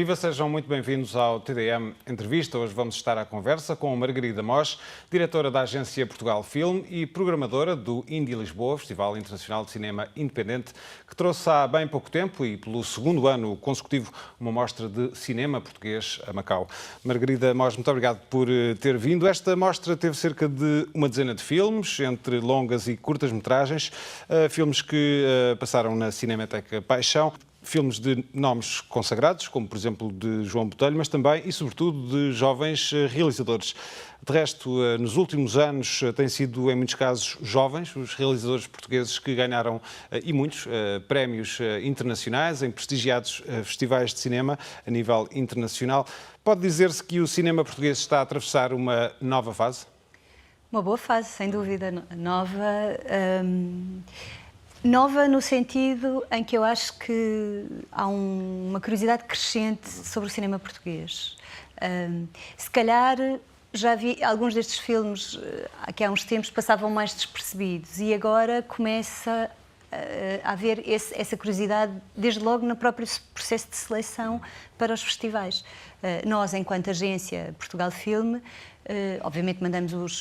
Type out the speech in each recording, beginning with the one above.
Viva, sejam muito bem-vindos ao TDM Entrevista. Hoje vamos estar à conversa com Margarida Mos, diretora da Agência Portugal Film e programadora do Indie Lisboa, Festival Internacional de Cinema Independente, que trouxe há bem pouco tempo e pelo segundo ano consecutivo uma mostra de cinema português a Macau. Margarida Mos, muito obrigado por ter vindo. Esta mostra teve cerca de uma dezena de filmes, entre longas e curtas-metragens, filmes que passaram na Cinemateca Paixão. Filmes de nomes consagrados, como por exemplo de João Botelho, mas também e sobretudo de jovens realizadores. De resto, nos últimos anos têm sido, em muitos casos, jovens, os realizadores portugueses que ganharam, e muitos, prémios internacionais em prestigiados festivais de cinema a nível internacional. Pode dizer-se que o cinema português está a atravessar uma nova fase? Uma boa fase, sem dúvida. Nova no sentido em que eu acho que há uma curiosidade crescente sobre o cinema português. Se calhar já vi alguns destes filmes que há uns tempos passavam mais despercebidos e agora começa a haver essa curiosidade desde logo no próprio processo de seleção para os festivais. Nós, enquanto agência Portugal Film, obviamente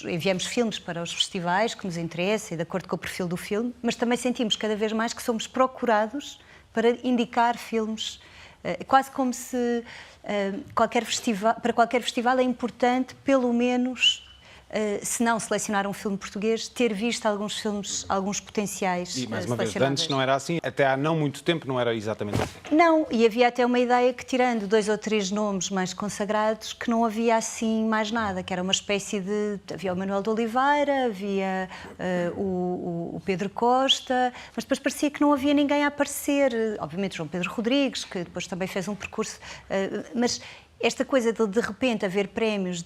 enviamos filmes para os festivais que nos interessam, de acordo com o perfil do filme, mas também sentimos cada vez mais que somos procurados para indicar filmes, quase como se para qualquer festival é importante, pelo menos, se não selecionar um filme português, ter visto alguns filmes, alguns potenciais. E mais uma vez, antes não era assim, até há não muito tempo não era exatamente assim. Não, e havia até uma ideia que, tirando 2 ou 3 nomes mais consagrados, que não havia assim mais nada, que era uma espécie de... Havia o Manuel de Oliveira, havia o Pedro Costa, mas depois parecia que não havia ninguém a aparecer. Obviamente João Pedro Rodrigues, que depois também fez um percurso, mas... Esta coisa de repente haver prémios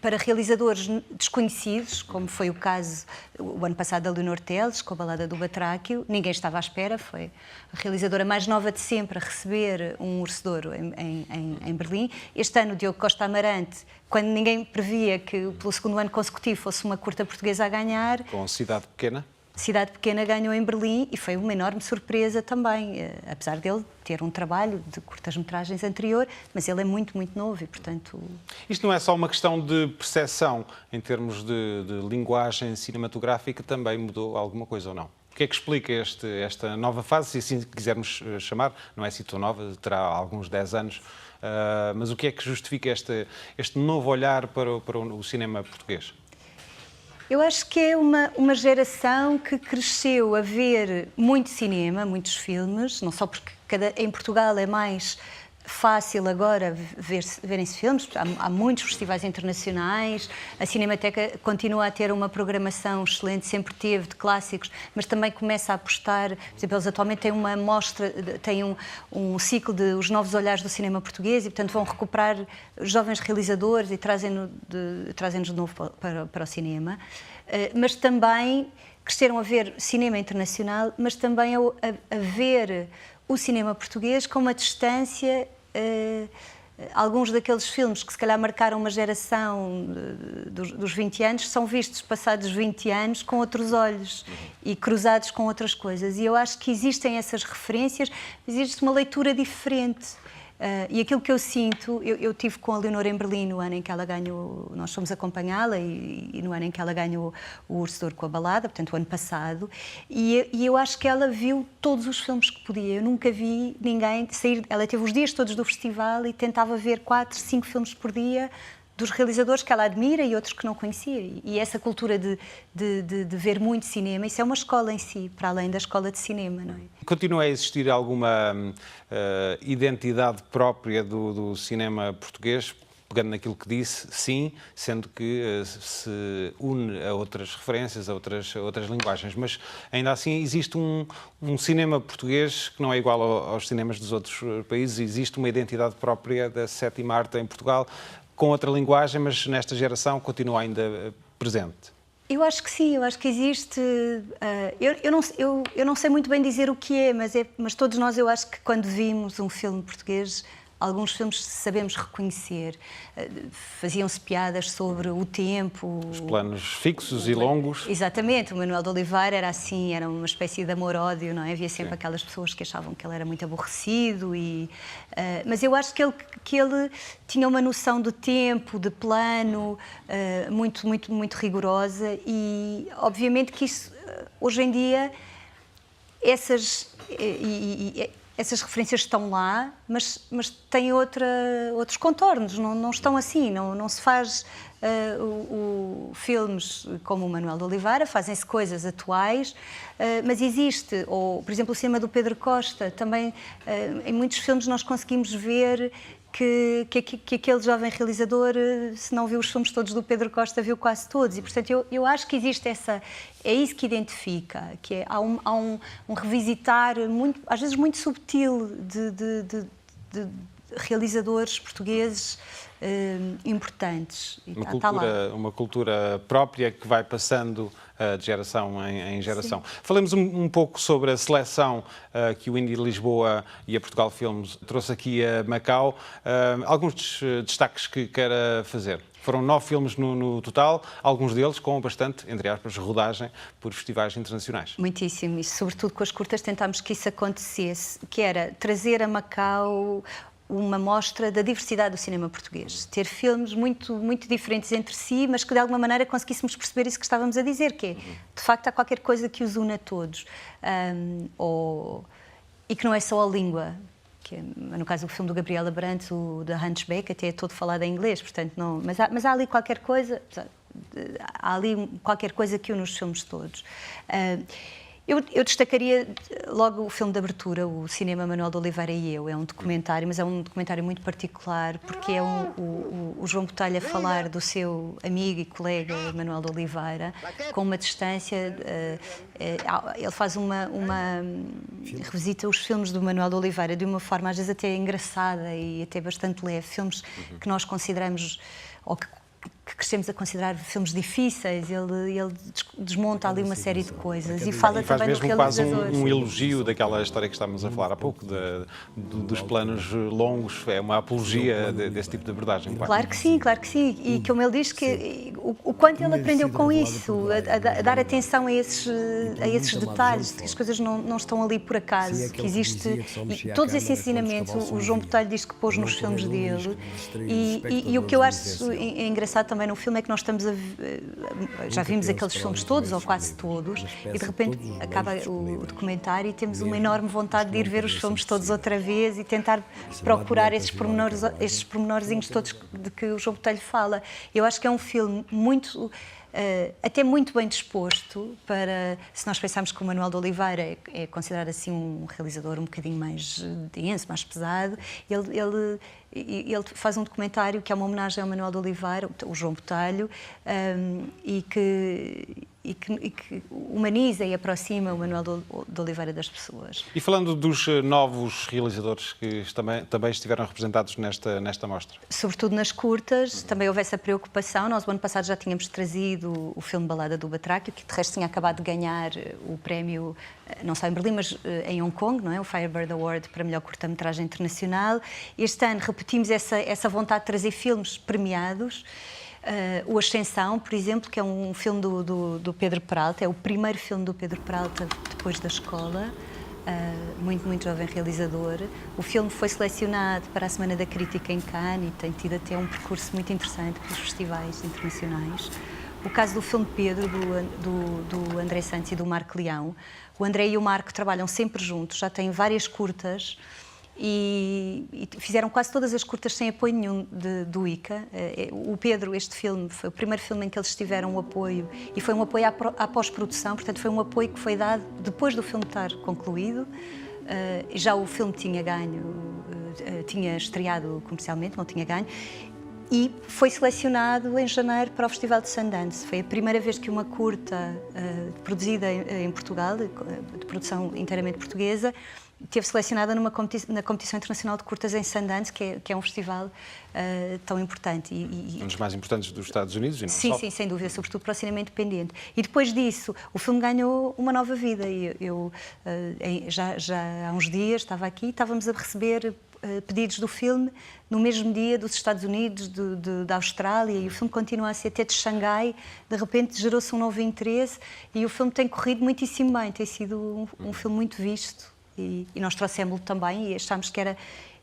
para realizadores desconhecidos, como foi o caso o ano passado da Leonor Teles, com a Balada do Batráquio, ninguém estava à espera, foi a realizadora mais nova de sempre a receber um Urso de Ouro em Berlim. Este ano, o Diogo Costa Amarante, quando ninguém previa que pelo segundo ano consecutivo fosse uma curta portuguesa a ganhar... Com Cidade Pequena? Cidade Pequena ganhou em Berlim e foi uma enorme surpresa também, apesar dele ter um trabalho de curtas-metragens anterior, mas ele é muito, muito novo e, portanto... Isto não é só uma questão de percepção, em termos de linguagem cinematográfica, também mudou alguma coisa ou não? O que é que explica esta nova fase, se assim quisermos chamar, não é assim tão nova, terá alguns 10 anos, mas o que é que justifica este novo olhar para o cinema português? Eu acho que é uma geração que cresceu a ver muito cinema, muitos filmes, não só porque em Portugal é mais fácil agora verem-se filmes, há muitos festivais internacionais, a Cinemateca continua a ter uma programação excelente, sempre teve, de clássicos, mas também começa a apostar, por exemplo, eles atualmente têm uma mostra, têm um ciclo de Os Novos Olhares do Cinema Português e, portanto, vão recuperar jovens realizadores e trazem-nos de novo para o cinema, mas também cresceram a ver cinema internacional, mas também a ver o cinema português com uma distância. Alguns daqueles filmes que se calhar marcaram uma geração dos 20 anos são vistos passados 20 anos com outros olhos e cruzados com outras coisas. E eu acho que existem essas referências, existe uma leitura diferente. E aquilo que eu sinto, eu tive com a Leonor em Berlim no ano em que ela ganhou, nós fomos acompanhá-la e no ano em que ela ganhou o Urso de Ouro com a Balada, portanto o ano passado, e eu acho que ela viu todos os filmes que podia. Eu nunca vi ninguém sair, ela teve os dias todos do festival e tentava ver 4, 5 filmes por dia dos realizadores que ela admira e outros que não conhecia. E essa cultura de ver muito cinema, isso é uma escola em si, para além da escola de cinema, não é? Continua a existir alguma identidade própria do cinema português? Pegando naquilo que disse, sim, sendo que se une a outras referências, a outras linguagens, mas ainda assim existe um cinema português que não é igual aos cinemas dos outros países, existe uma identidade própria da sétima arte em Portugal, com outra linguagem, mas nesta geração continua ainda presente. Eu acho que sim, eu acho que existe... Eu não sei muito bem dizer o que é, mas todos nós, eu acho que quando vimos um filme português, alguns filmes sabemos reconhecer. Faziam-se piadas sobre o tempo. Os planos fixos e longos. Exatamente, o Manuel de Oliveira era assim, era uma espécie de amor-ódio, não é? Havia sempre aquelas pessoas que achavam que ele era muito aborrecido, mas eu acho que ele tinha uma noção de tempo, de plano, muito rigorosa, e obviamente que isso, hoje em dia, essas referências estão lá, mas têm outros contornos, não estão assim, não se faz filmes como o Manuel de Oliveira, fazem-se coisas atuais, mas existe, ou por exemplo o cinema do Pedro Costa, também em muitos filmes nós conseguimos ver que aquele jovem realizador, se não viu os filmes todos do Pedro Costa, viu quase todos, e portanto eu acho que existe é isso que identifica, que é, há um revisitar muito, às vezes muito subtil de realizadores portugueses importantes. Uma cultura própria que vai passando de geração em geração. Sim. Falemos um pouco sobre a seleção que o Indie Lisboa e a Portugal Filmes trouxe aqui a Macau. Alguns destaques que queira fazer. Foram 9 filmes no total, alguns deles com bastante, entre aspas, rodagem por festivais internacionais. Muitíssimo, e sobretudo com as curtas tentámos que isso acontecesse, que era trazer a Macau uma mostra da diversidade do cinema português. Ter filmes muito diferentes entre si, mas que de alguma maneira conseguíssemos perceber isso que estávamos a dizer, que é, de facto, há qualquer coisa que os une a todos. E que não é só a língua. Que é, no caso do filme do Gabriel Abrantes, o da Hunchback, até é todo falado em inglês, portanto, não, mas há ali qualquer coisa, que une os filmes todos. Eu destacaria logo o filme de abertura, o Cinema Manuel de Oliveira e Eu. É um documentário, mas é um documentário muito particular, porque é o João Botelho a falar do seu amigo e colega Manuel de Oliveira, com uma distância. Ele faz revisita os filmes do Manuel de Oliveira de uma forma às vezes até engraçada e até bastante leve. Filmes que nós consideramos, ou que crescemos a considerar filmes difíceis, ele desmonta ali uma série de coisas e fala também do realizador. Faz mesmo quase um elogio daquela história que estávamos a falar há pouco, dos planos longos, é uma apologia desse tipo de abordagem. Claro que sim, e como ele diz, que o quanto ele aprendeu com isso, a dar atenção a esses detalhes, que as coisas não estão ali por acaso, que existe, e todos esses ensinamentos o João Botelho diz que pôs nos filmes dele, e o que eu acho engraçado também no filme é que nós estamos já vimos aqueles filmes todos, ou quase todos, e de repente acaba o documentário e temos uma enorme vontade de ir ver os filmes todos outra vez e tentar procurar esses pormenorzinhos todos de que o João Botelho fala. Eu acho que é um filme até muito bem disposto para, se nós pensarmos que o Manuel de Oliveira é considerado assim um realizador um bocadinho mais denso, mais pesado, ele faz um documentário que é uma homenagem ao Manuel de Oliveira, o João Botelho, e que humaniza e aproxima o Manuel de Oliveira das pessoas. E falando dos novos realizadores que também estiveram representados nesta mostra? Sobretudo nas curtas, também houve essa preocupação. Nós, o ano passado, já tínhamos trazido o filme Balada do Batráquio, que de resto tinha acabado de ganhar o prémio, não só em Berlim, mas em Hong Kong, não é? O Firebird Award para melhor curta-metragem internacional. Este ano repetimos essa vontade de trazer filmes premiados. O Ascensão, por exemplo, que é um filme do Pedro Peralta, é o primeiro filme do Pedro Peralta depois da escola, muito jovem realizador. O filme foi selecionado para a Semana da Crítica em Cannes e tem tido até um percurso muito interessante pelos festivais internacionais. O caso do filme Pedro, do André Santos e do Marco Leão. O André e o Marco trabalham sempre juntos, já têm várias curtas, e fizeram quase todas as curtas sem apoio nenhum do ICA. O Pedro, este filme, foi o primeiro filme em que eles tiveram um apoio, e foi um apoio à pós-produção, portanto foi um apoio que foi dado depois do filme estar concluído. Já o filme tinha tinha estreado comercialmente, não tinha ganho, e foi selecionado em janeiro para o Festival de Sundance. Foi a primeira vez que uma curta produzida em Portugal, de produção inteiramente portuguesa, teve selecionada na Competição Internacional de Curtas em Sundance, que é um festival tão importante. Um dos mais importantes dos Estados Unidos, e não só. Sim, sem dúvida, sobretudo para o cinema independente. E depois disso, o filme ganhou uma nova vida. Eu já há uns dias estava aqui, estávamos a receber pedidos do filme no mesmo dia dos Estados Unidos, da Austrália, e o filme continua a ser até de Xangai. De repente gerou-se um novo interesse e o filme tem corrido muitíssimo bem, tem sido um filme muito visto e nós trouxemos-lo também e achámos que era...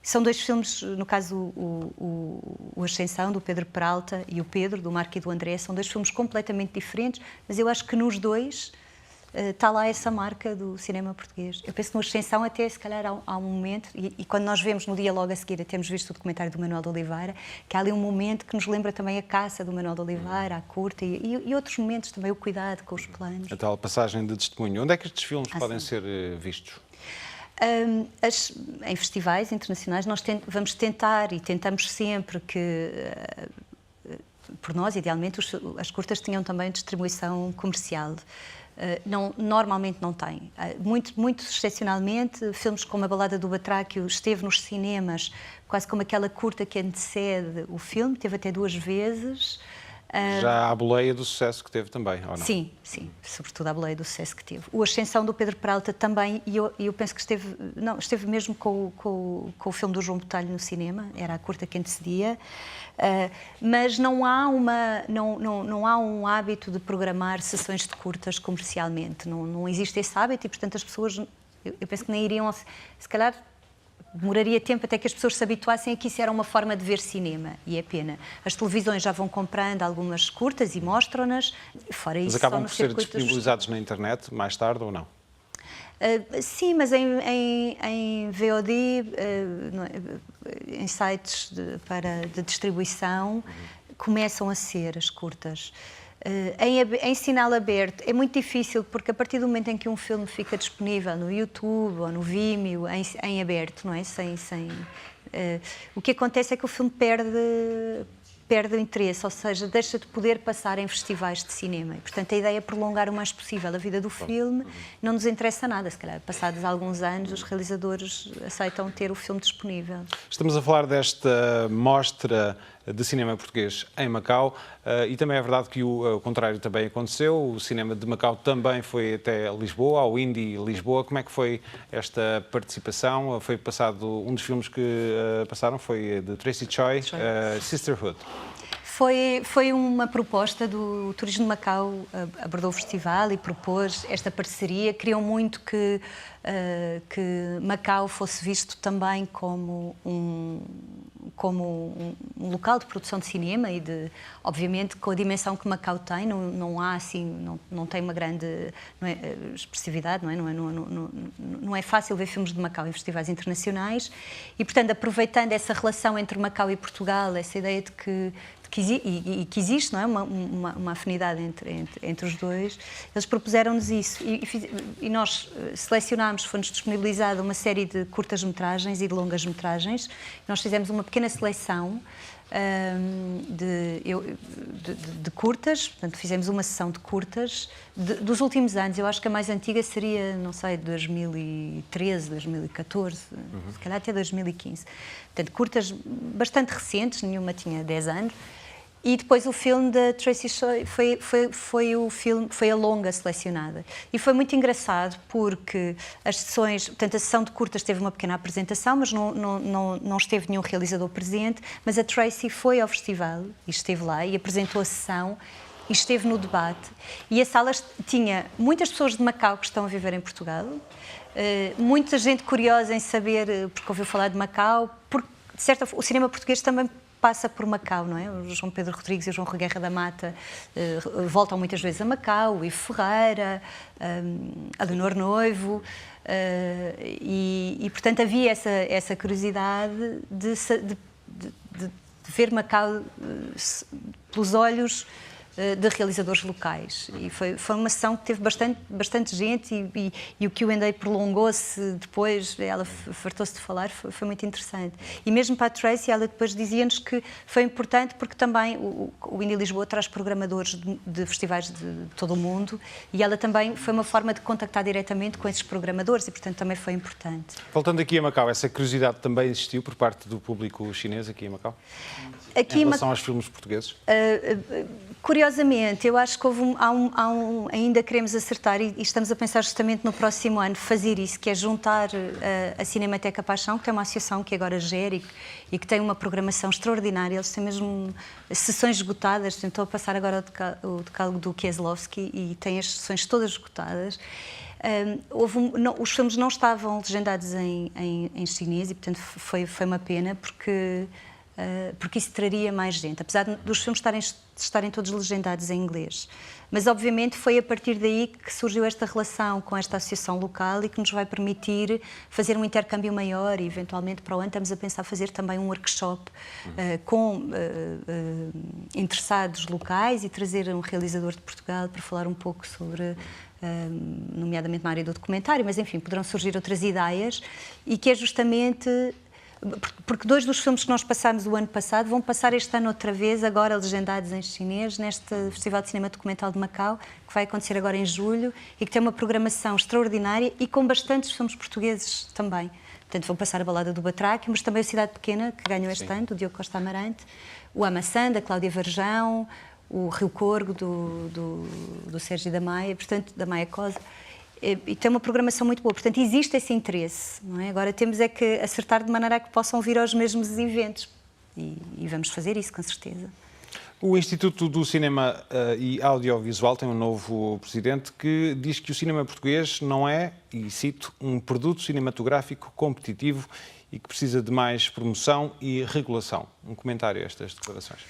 São dois filmes, no caso o Ascensão, do Pedro Peralta, e o Pedro, do Marco e do André, são dois filmes completamente diferentes, mas eu acho que nos dois está lá essa marca do cinema português. Eu penso que no Ascensão até, se calhar, há um momento, e quando nós vemos no dia logo a seguir, temos visto o documentário do Manuel de Oliveira, que há ali um momento que nos lembra também a caça do Manuel de Oliveira, a curta, e outros momentos também, o cuidado com os planos. A tal passagem de testemunho. Onde é que estes filmes podem ser vistos? Em festivais internacionais nós vamos tentar e tentamos sempre que, por nós, idealmente, as curtas tenham também distribuição comercial. Normalmente não tem. Muito excepcionalmente, filmes como A Balada do Batráquio esteve nos cinemas, quase como aquela curta que antecede o filme, teve até 2 vezes. Já a boleia do sucesso que teve também, ou não? Sim, sobretudo a boleia do sucesso que teve. O Ascensão do Pedro Peralta também, e eu penso que esteve mesmo com o filme do João Botelho no cinema, era a curta que antecedia, mas não há um hábito de programar sessões de curtas comercialmente, não existe esse hábito e, portanto, as pessoas, eu penso que nem iriam, se calhar, demoraria tempo até que as pessoas se habituassem a que isso era uma forma de ver cinema, e é pena. As televisões já vão comprando algumas curtas e mostram-nas, fora isso... Mas acabam por ser disponibilizados na internet mais tarde ou não? Sim, mas em VOD, em sites de distribuição, começam a ser as curtas. Em sinal aberto é muito difícil, porque a partir do momento em que um filme fica disponível no YouTube ou no Vimeo, em aberto, não é? O que acontece é que o filme perde o interesse, ou seja, deixa de poder passar em festivais de cinema. E, portanto, a ideia é prolongar o mais possível a vida do filme. Não nos interessa nada, se calhar, passados alguns anos, os realizadores aceitam ter o filme disponível. Estamos a falar desta mostra de cinema português em Macau e também é verdade que o contrário também aconteceu. O cinema de Macau também foi até Lisboa, ao Indie Lisboa. Como é que foi esta participação? Foi passado, um dos filmes que passaram foi de Tracy Choi, Sisterhood. Foi uma proposta do Turismo de Macau, abordou o festival e propôs esta parceria. Queriam muito que Macau fosse visto também como um local de produção de cinema e obviamente, com a dimensão que Macau tem, não há assim, não tem uma grande expressividade, não é fácil ver filmes de Macau em festivais internacionais e, portanto, aproveitando essa relação entre Macau e Portugal, essa ideia de que existe, não é? uma afinidade entre os dois, eles propuseram-nos isso e nós selecionámos, foi-nos disponibilizada uma série de curtas-metragens e de longas-metragens. Nós fizemos uma pequena seleção de curtas, portanto fizemos uma sessão de curtas dos últimos anos. Eu acho que a mais antiga seria, não sei, 2013, 2014, se calhar até 2015. Portanto, curtas bastante recentes, nenhuma tinha 10 anos. E depois o filme da Tracy Choi foi a longa selecionada. E foi muito engraçado porque as sessões, portanto, a sessão de curtas teve uma pequena apresentação, mas não esteve nenhum realizador presente, mas a Tracy foi ao festival e esteve lá e apresentou a sessão e esteve no debate. E a sala tinha muitas pessoas de Macau que estão a viver em Portugal, muita gente curiosa em saber, porque ouviu falar de Macau, porque, de certa forma, o cinema português também passa por Macau, não é? O João Pedro Rodrigues e o João Reguerra da Mata voltam muitas vezes a Macau, o Ivo Ferreira, a Leonor Noivo, e portanto havia essa curiosidade de ver Macau pelos olhos de realizadores locais. E foi uma sessão que teve bastante gente e o Q&A prolongou-se depois, ela fartou-se de falar, foi muito interessante. E mesmo para a Tracy, ela depois dizia-nos que foi importante porque também o Indie Lisboa traz programadores de festivais de todo o mundo e ela também foi uma forma de contactar diretamente com esses programadores e, portanto, também foi importante. Voltando aqui a Macau, essa curiosidade também existiu por parte do público chinês aqui em Macau? Aqui em relação aos filmes portugueses? Curiosamente, curiosamente, eu acho que ainda queremos acertar e estamos a pensar justamente no próximo ano fazer isso, que é juntar a Cinemateca Paixão, que tem uma associação que agora gera e que tem uma programação extraordinária. Eles têm mesmo sessões esgotadas. Estou a passar agora o decálogo do Kieslowski e tem as sessões todas esgotadas. Os filmes não estavam legendados em chinês e, portanto, foi uma pena porque isso traria mais gente, apesar dos filmes estarem todos legendados em inglês. Mas, obviamente, foi a partir daí que surgiu esta relação com esta associação local e que nos vai permitir fazer um intercâmbio maior e, eventualmente, para o ano estamos a pensar fazer também um workshop com interessados locais e trazer um realizador de Portugal para falar um pouco sobre, nomeadamente na área do documentário, mas, enfim, poderão surgir outras ideias e que é justamente... Porque 2 dos filmes que nós passámos o ano passado vão passar este ano outra vez, agora legendados em chinês, neste Festival de Cinema Documental de Macau, que vai acontecer agora em julho e que tem uma programação extraordinária e com bastantes filmes portugueses também. Portanto, vão passar a Balada do Batráquio, mas também a Cidade Pequena, que ganhou este ano, do Diogo Costa Amarante, o Amaçã, da Cláudia Varjão, o Rio Corgo, do Sérgio da Maia, portanto, da Maia Cosa. E tem uma programação muito boa, portanto existe esse interesse, não é? Agora temos é que acertar de maneira a que possam vir aos mesmos eventos e vamos fazer isso com certeza. O Instituto do Cinema e Audiovisual tem um novo presidente que diz que o cinema português não é, e cito, um produto cinematográfico competitivo e que precisa de mais promoção e regulação. Um comentário a estas declarações.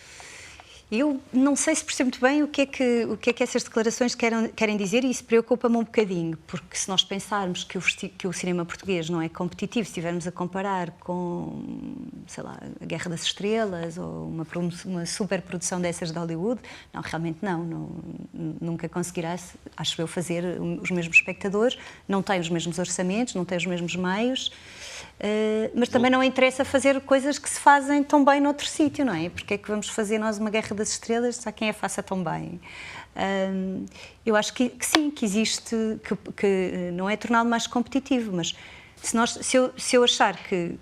Eu não sei se percebo muito bem o que é que essas declarações querem dizer e isso preocupa-me um bocadinho, porque se nós pensarmos que o cinema português não é competitivo, se estivermos a comparar com, sei lá, a Guerra das Estrelas ou uma superprodução dessas de Hollywood, não, realmente não, nunca conseguirá, acho eu, fazer os mesmos espectadores, não tem os mesmos orçamentos, não tem os mesmos meios. Mas também não interessa fazer coisas que se fazem tão bem noutro sítio, não é? Porque é que vamos fazer nós uma Guerra das Estrelas se há quem a faça tão bem? Eu acho que sim, que existe, que não é torná-lo mais competitivo, mas se eu achar que...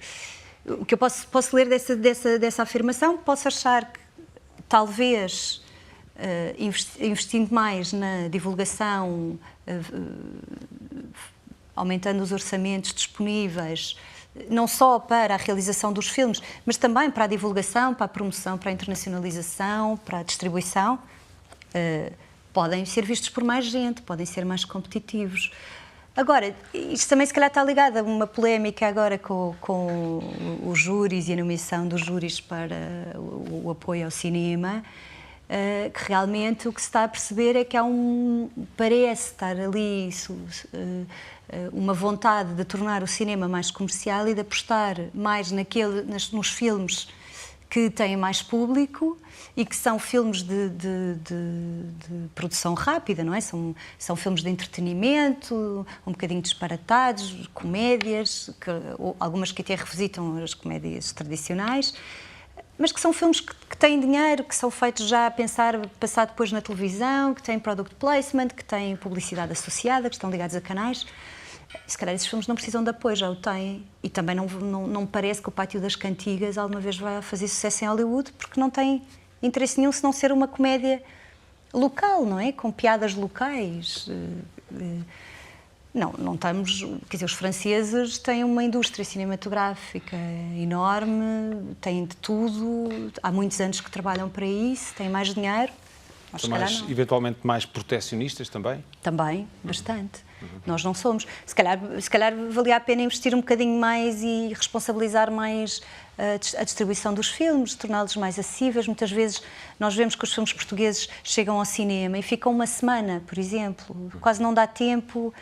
O que eu posso ler dessa afirmação, posso achar que talvez investindo mais na divulgação, aumentando os orçamentos disponíveis, não só para a realização dos filmes, mas também para a divulgação, para a promoção, para a internacionalização, para a distribuição, podem ser vistos por mais gente, podem ser mais competitivos. Agora, isto também se calhar está ligado a uma polémica agora com os júris e a nomeação dos júris para o apoio ao cinema, que realmente o que se está a perceber é que parece estar ali uma vontade de tornar o cinema mais comercial e de apostar mais nos filmes que têm mais público e que são filmes de produção rápida, não é? São filmes de entretenimento, um bocadinho disparatados, comédias, algumas que até revisitam as comédias tradicionais, mas que são filmes que têm dinheiro, que são feitos já a passar depois na televisão, que têm product placement, que têm publicidade associada, que estão ligados a canais. Se calhar esses filmes não precisam de apoio, já o têm. E também não me parece que o Pátio das Cantigas alguma vez vai fazer sucesso em Hollywood, porque não tem interesse nenhum se não ser uma comédia local, não é? Com piadas locais. Não estamos... Quer dizer, os franceses têm uma indústria cinematográfica enorme, têm de tudo, há muitos anos que trabalham para isso, têm mais dinheiro. São eventualmente mais protecionistas também? Também, bastante. Nós não somos. Se calhar valia a pena investir um bocadinho mais e responsabilizar mais a distribuição dos filmes, torná-los mais acessíveis. Muitas vezes nós vemos que os filmes portugueses chegam ao cinema e ficam uma semana, por exemplo. Quase não dá tempo,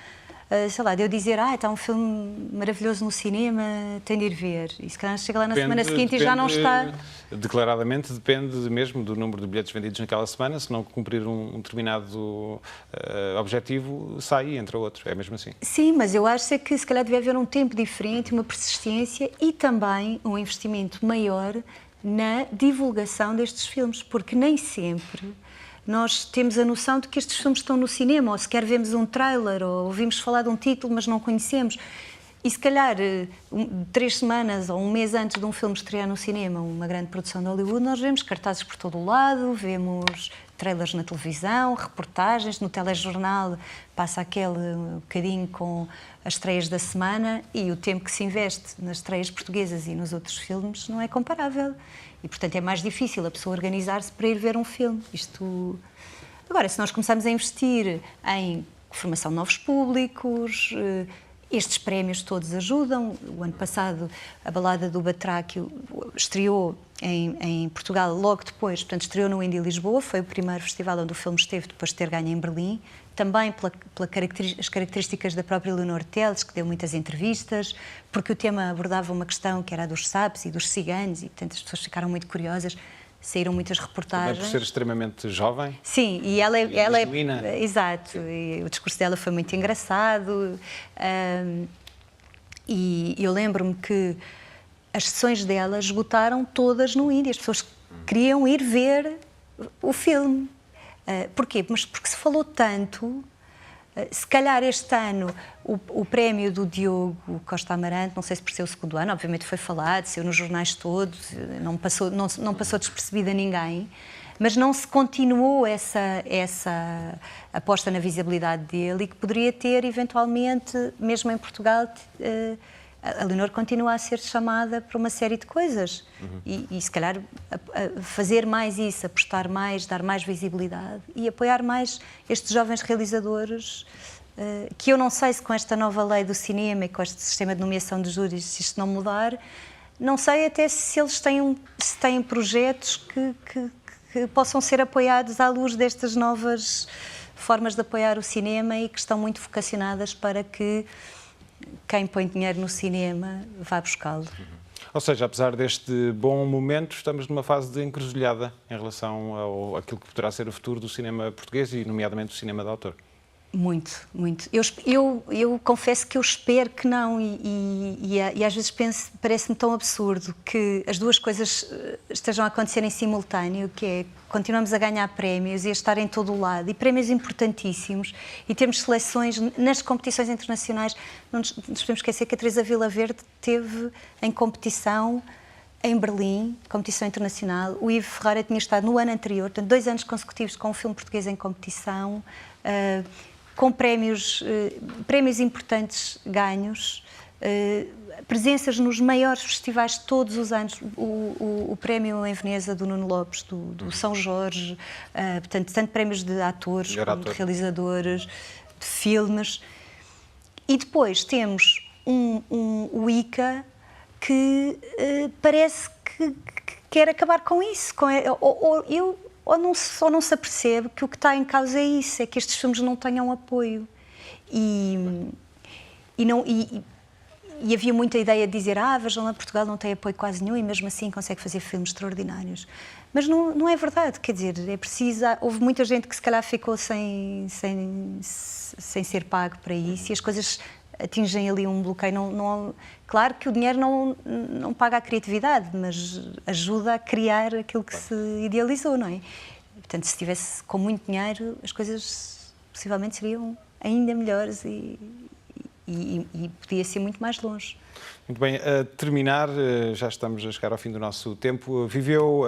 sei lá, de eu dizer, está um filme maravilhoso no cinema, tem de ir ver. E se calhar chega lá na semana seguinte e já não está... Declaradamente depende mesmo do número de bilhetes vendidos naquela semana. Se não cumprir um determinado objetivo, sai e entra outro. É mesmo assim? Sim, mas eu acho que se calhar devia haver um tempo diferente, uma persistência e também um investimento maior na divulgação destes filmes, porque nem sempre nós temos a noção de que estes filmes estão no cinema, ou sequer vemos um trailer, ou ouvimos falar de um título, mas não conhecemos. E se calhar 3 semanas ou um mês antes de um filme estrear no cinema, uma grande produção de Hollywood, nós vemos cartazes por todo o lado, vemos trailers na televisão, reportagens, no telejornal passa aquele bocadinho com as estreias da semana, e o tempo que se investe nas estreias portuguesas e nos outros filmes não é comparável. E, portanto, é mais difícil a pessoa organizar-se para ir ver um filme. Agora, se nós começarmos a investir em formação de novos públicos, estes prémios todos ajudam. O ano passado, a Balada do Batráquio estreou em Portugal logo depois, portanto, estreou no Indie Lisboa, foi o primeiro festival onde o filme esteve depois de ter ganho em Berlim, também pelas características da própria Leonor Teles, que deu muitas entrevistas, porque o tema abordava uma questão que era a dos sapos e dos ciganos, e, portanto, as pessoas ficaram muito curiosas. Saíram muitas reportagens. Também por ser extremamente jovem. Sim, e ela é exato, e o discurso dela foi muito engraçado. E eu lembro-me que as sessões dela esgotaram todas no Índia. As pessoas queriam ir ver o filme. Porquê? Mas porque se falou tanto. Se calhar este ano o prémio do Diogo Costa Amarante, não sei se por ser o segundo ano, obviamente foi falado, saiu nos jornais todos, não passou despercebido a ninguém, mas não se continuou essa aposta na visibilidade dele, e que poderia ter, eventualmente, mesmo em Portugal, a Leonor continua a ser chamada para uma série de coisas. E se calhar fazer mais isso, apostar mais, dar mais visibilidade e apoiar mais estes jovens realizadores, que eu não sei se com esta nova lei do cinema e com este sistema de nomeação de júris, se isto não mudar, não sei até se eles têm projetos que possam ser apoiados à luz destas novas formas de apoiar o cinema, e que estão muito vocacionadas para que quem põe dinheiro no cinema vá buscá-lo. Ou seja, apesar deste bom momento, estamos numa fase de encruzilhada em relação àquilo que poderá ser o futuro do cinema português e, nomeadamente, do cinema de autor. Muito, muito. Eu confesso que eu espero que não, e às vezes parece-me tão absurdo que as duas coisas estejam a acontecer em simultâneo, que é continuamos a ganhar prémios e a estar em todo o lado, e prémios importantíssimos, e temos seleções nas competições internacionais. Não nos podemos esquecer que a Teresa Vila Verde teve em competição em Berlim, competição internacional. O Ivo Ferreira tinha estado no ano anterior, portanto, 2 anos consecutivos com um filme português em competição, com prémios importantes ganhos, presenças nos maiores festivais de todos os anos, o prémio em Veneza do Nuno Lopes, do São Jorge, portanto, tanto prémios de atores como de realizadores, de filmes. E depois temos o ICA, que parece que quer acabar com isso. Ou não se apercebe que o que está em causa é isso, é que estes filmes não tenham apoio. E havia muita ideia de dizer, vejam lá, Portugal não tem apoio quase nenhum e mesmo assim consegue fazer filmes extraordinários. Mas não é verdade, quer dizer, é preciso... Houve muita gente que se calhar ficou sem ser pago para isso, e as coisas atingem ali um bloqueio. Claro que o dinheiro não paga a criatividade, mas ajuda a criar aquilo que se idealizou, não é? Portanto, se estivesse com muito dinheiro, as coisas possivelmente seriam ainda melhores e podia ser muito mais longe. Muito bem, a terminar, já estamos a chegar ao fim do nosso tempo. Viveu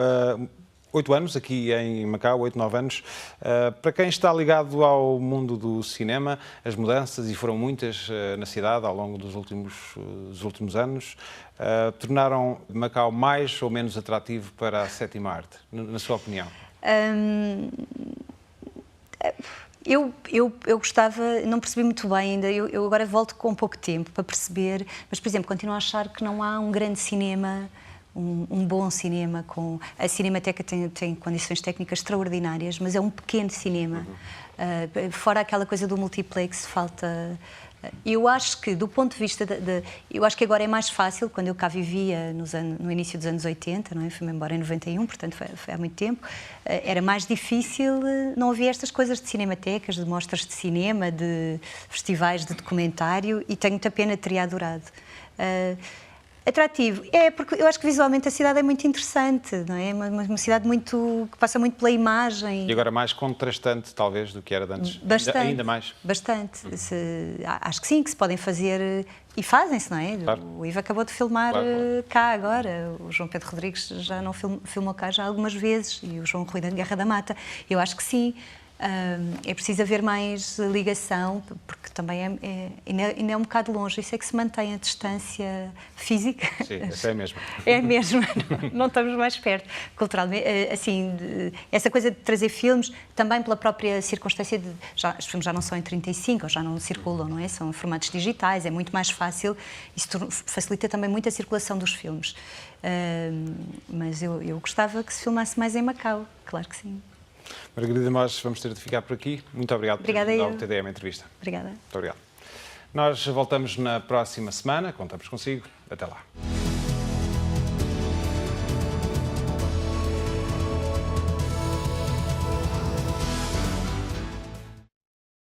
8 anos aqui em Macau, 8, 9 anos. Para quem está ligado ao mundo do cinema, as mudanças, e foram muitas na cidade ao longo dos últimos anos, tornaram Macau mais ou menos atrativo para a sétima arte, na sua opinião? Eu gostava, não percebi muito bem ainda, eu agora volto com pouco tempo para perceber, mas, por exemplo, continuo a achar que não há um grande cinema, um bom cinema. A Cinemateca tem condições técnicas extraordinárias, mas é um pequeno cinema. Fora aquela coisa do multiplex, falta... Eu acho que, do ponto de vista eu acho que agora é mais fácil, quando eu cá vivia no início dos anos 80, não é? Fui-me embora em 91, portanto foi há muito tempo, era mais difícil, não havia estas coisas de cinematecas, de mostras de cinema, de festivais de documentário, e tenho muita pena, teria adorado. Atrativo. É, porque eu acho que visualmente a cidade é muito interessante, não é? Uma cidade muito que passa muito pela imagem. E agora mais contrastante, talvez, do que era de antes. Bastante. Ainda mais. Bastante. Acho que sim, que se podem fazer, e fazem-se, não é? Claro. O Ivo acabou de filmar Claro. cá agora. O João Pedro Rodrigues já não filmou cá já algumas vezes, e o João Rui da Guerra da Mata. Eu acho que sim. É preciso haver mais ligação, porque também ainda é um bocado longe. Isso é que se mantém a distância física. Sim, essa é mesmo. É mesmo, não estamos mais perto. Culturalmente, assim, essa coisa de trazer filmes, também pela própria circunstância de... os filmes já não são em 35, ou já não circulam, não é? São em formatos digitais, é muito mais fácil. Isso facilita também muito a circulação dos filmes. Mas eu gostava que se filmasse mais em Macau, claro que sim. Margarida Mos, vamos ter de ficar por aqui. Muito obrigado por ter vindo ao TDM Entrevista. Obrigada. Muito obrigado. Nós voltamos na próxima semana, contamos consigo. Até lá.